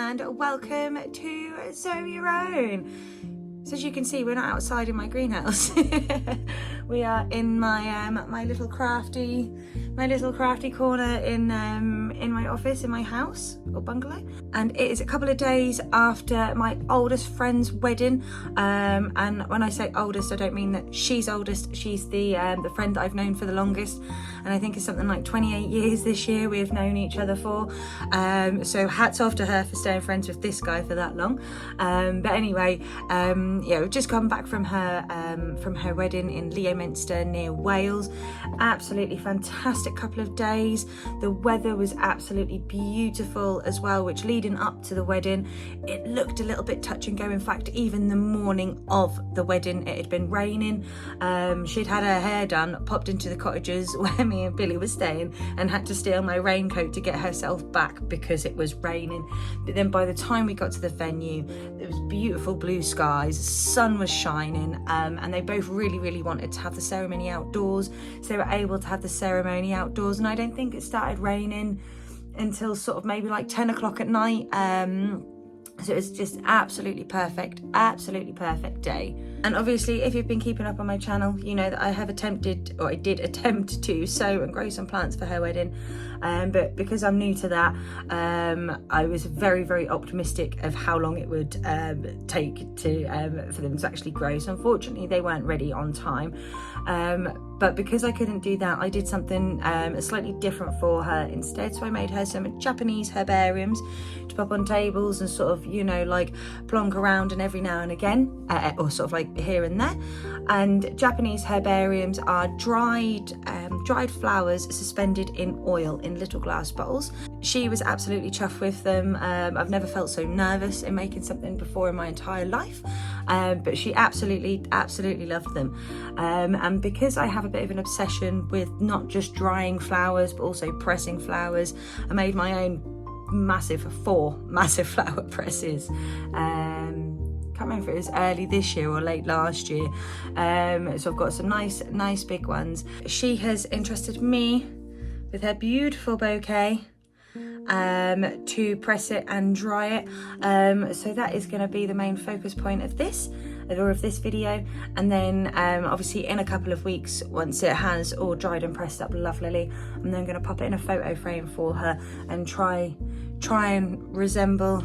and welcome to Sow Your Own. So as you can see, we're not outside in my greenhouse. We are in my my little crafty corner in my office, in my house or bungalow. And it is a couple of days after my oldest friend's wedding. And when I say oldest, I don't mean that she's oldest. She's the friend that I've known for the longest, and I think it's something like 28 years this year we have known each other for. So hats off to her for staying friends with this guy for that long. But anyway, yeah, we've just come back from her wedding in Leominster near Wales. Absolutely fantastic couple of days. The weather was absolutely beautiful as well, which leading up to the wedding, it looked a little bit touch and go. In fact, even the morning of the wedding, it had been raining. She'd had her hair done, popped into the cottages where me and Billy were staying, and had to steal my raincoat to get herself back because it was raining. But then by the time we got to the venue, there was beautiful blue skies, sun was shining, and they both really wanted to have the ceremony outdoors, so they were able to have the ceremony outdoors. And I don't think it started raining until sort of maybe like 10 o'clock at night. So it was just absolutely perfect day. And obviously, if you've been keeping up on my channel, you know that I did attempt to sow and grow some plants for her wedding. But because I'm new to that, I was very optimistic of how long it would take to for them to actually grow. So unfortunately, they weren't ready on time. But because I couldn't do that, I did something slightly different for her instead. So I made her some Japanese herbariums to pop on tables and sort of, you know, like plonk around and every now and again, or sort of like here and there. And Japanese herbariums are dried flowers suspended in oil in little glass bottles. She was absolutely chuffed with them. I've never felt so nervous in making something before in my entire life. But she absolutely loved them. And because I have a bit of an obsession with not just drying flowers but also pressing flowers, I made my own four massive flower presses. Can't remember if it was early this year or late last year. So I've got some nice big ones. She has entrusted me with her beautiful bouquet to press it and dry it. So that is going to be the main focus point of this video. And then obviously in a couple of weeks, once it has all dried and pressed up lovely, I'm then going to pop it in a photo frame for her and try and resemble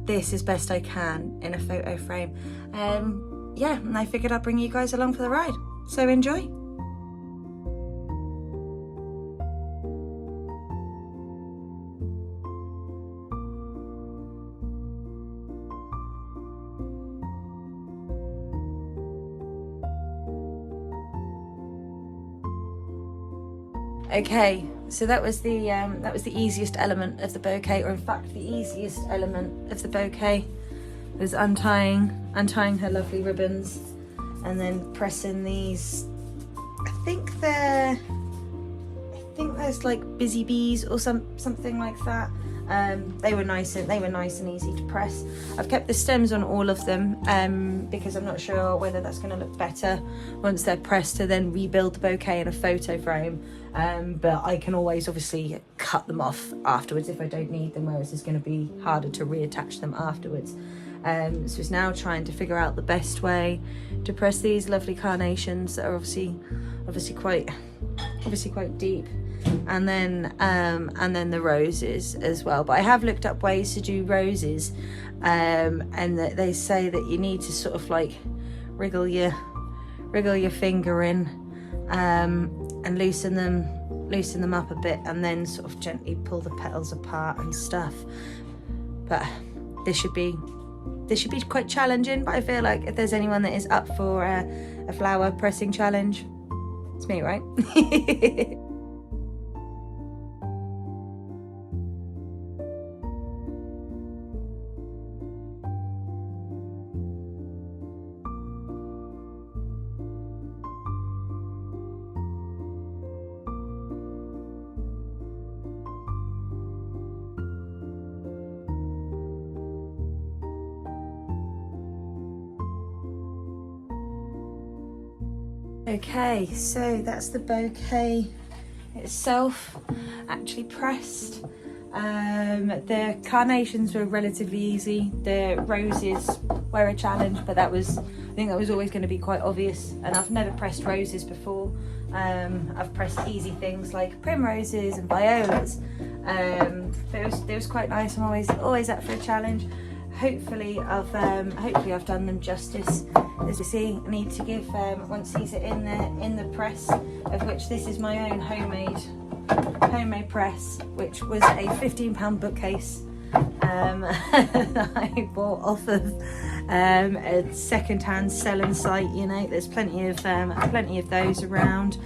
this as best I can in a photo frame. Yeah, and I figured I'd bring you guys along for the ride, so enjoy. Okay, so that was the easiest element of the bouquet, or in fact the easiest element of the bouquet was untying her lovely ribbons and then pressing these. I think there's like busy bees or something like that. They were nice and easy to press. I've kept the stems on all of them because I'm not sure whether that's going to look better once they're pressed to then rebuild the bouquet in a photo frame. But I can always obviously cut them off afterwards if I don't need them, whereas it's going to be harder to reattach them afterwards. So it's now trying to figure out the best way to press these lovely carnations that are obviously quite deep, and then the roses as well. But I have looked up ways to do roses, and that they say that you need to sort of like wriggle your finger in and loosen them up a bit, and then sort of gently pull the petals apart and stuff. But this should be quite challenging. But I feel like if there's anyone that is up for a flower pressing challenge, it's me, right? Okay, so that's the bouquet itself, actually pressed. The carnations were relatively easy. The roses were a challenge, but I think that was always going to be quite obvious. And I've never pressed roses before. I've pressed easy things like primroses and violas. But it was quite nice. I'm always up for a challenge. Hopefully I've done them justice. As you see, I need to give once these are in the press, of which this is my own homemade press, which was a £15 bookcase that I bought off of a second-hand selling site. You know, there's plenty of those around.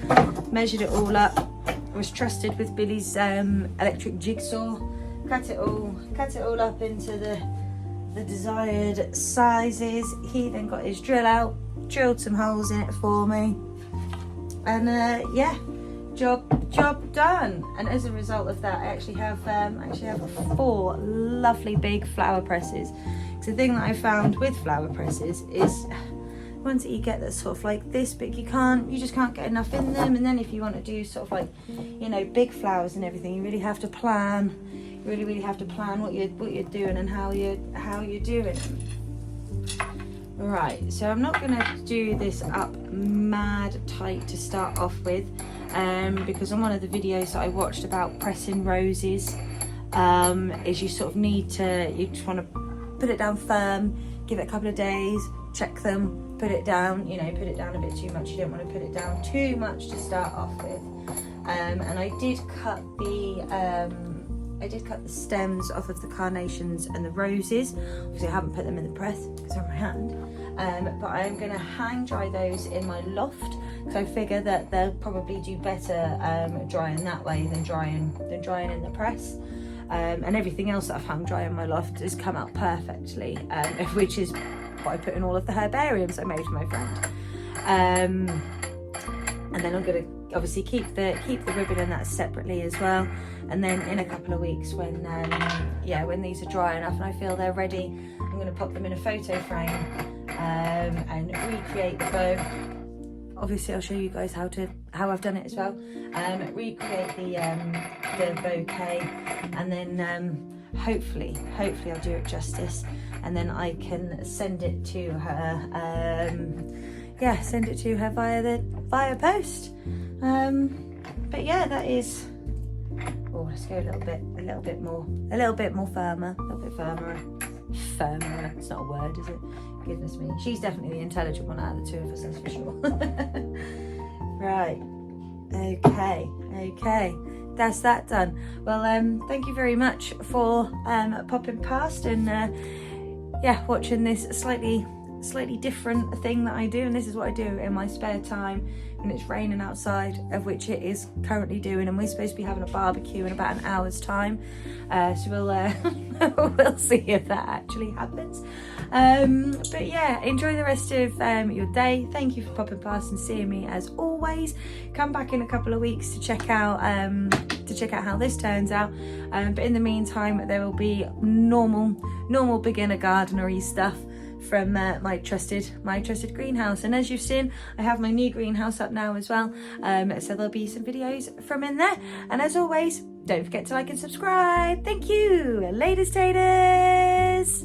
Measured it all up. I was trusted with Billy's electric jigsaw. Cut it all up into the desired sizes. He then got his drill out, drilled some holes in it for me, and yeah, job done. And as a result of that, I actually have 4 lovely big flower presses. Because the thing that I found with flower presses is ones that you get that's sort of like this big, you just can't get enough in them. And then if you want to do sort of like, you know, big flowers and everything, you really have to plan. You really have to plan what you're doing and how you're doing it. Right, so I'm not gonna do this up mad tight to start off with, because on one of the videos that I watched about pressing roses, is you sort of you just want to put it down firm, give it a couple of days, check them, put it down a bit too much. You don't want to put it down too much to start off with. And I did cut the stems off of the carnations and the roses. Obviously I haven't put them in the press because they're on my hand. But I'm going to hang dry those in my loft, so I figure that they'll probably do better drying that way than drying in the press. And everything else that I've hung dry in my loft has come out perfectly, which is what I put in all of the herbariums I made for my friend. And then I'm going to obviously keep the ribbon and that separately as well. And then in a couple of weeks, when these are dry enough and I feel they're ready, I'm going to pop them in a photo frame and recreate the bow. Obviously I'll show you guys how I've done it as well. Recreate the bouquet, and then hopefully I'll do it justice, and then I can send it to her. Send it to her via post. But yeah, that is. Oh, let's go a little bit more firmer, a little bit firmer. Firmer, it's not a word, is it? Goodness me. She's definitely the intelligent one out of the two of us, that's for sure. Right. Okay. That's that done. Well, thank you very much for popping past and watching this slightly different thing that I do. And this is what I do in my spare time when it's raining outside, of which it is currently doing, and we're supposed to be having a barbecue in about an hour's time, so we'll see if that actually happens. But yeah, enjoy the rest of your day. Thank you for popping past and seeing me as always. Come back in a couple of weeks to check out how this turns out, but in the meantime there will be normal beginner gardenery stuff from my trusted greenhouse. And as you've seen, I have my new greenhouse up now as well, so there'll be some videos from in there. And as always, don't forget to like and subscribe. Thank you. Later, taters.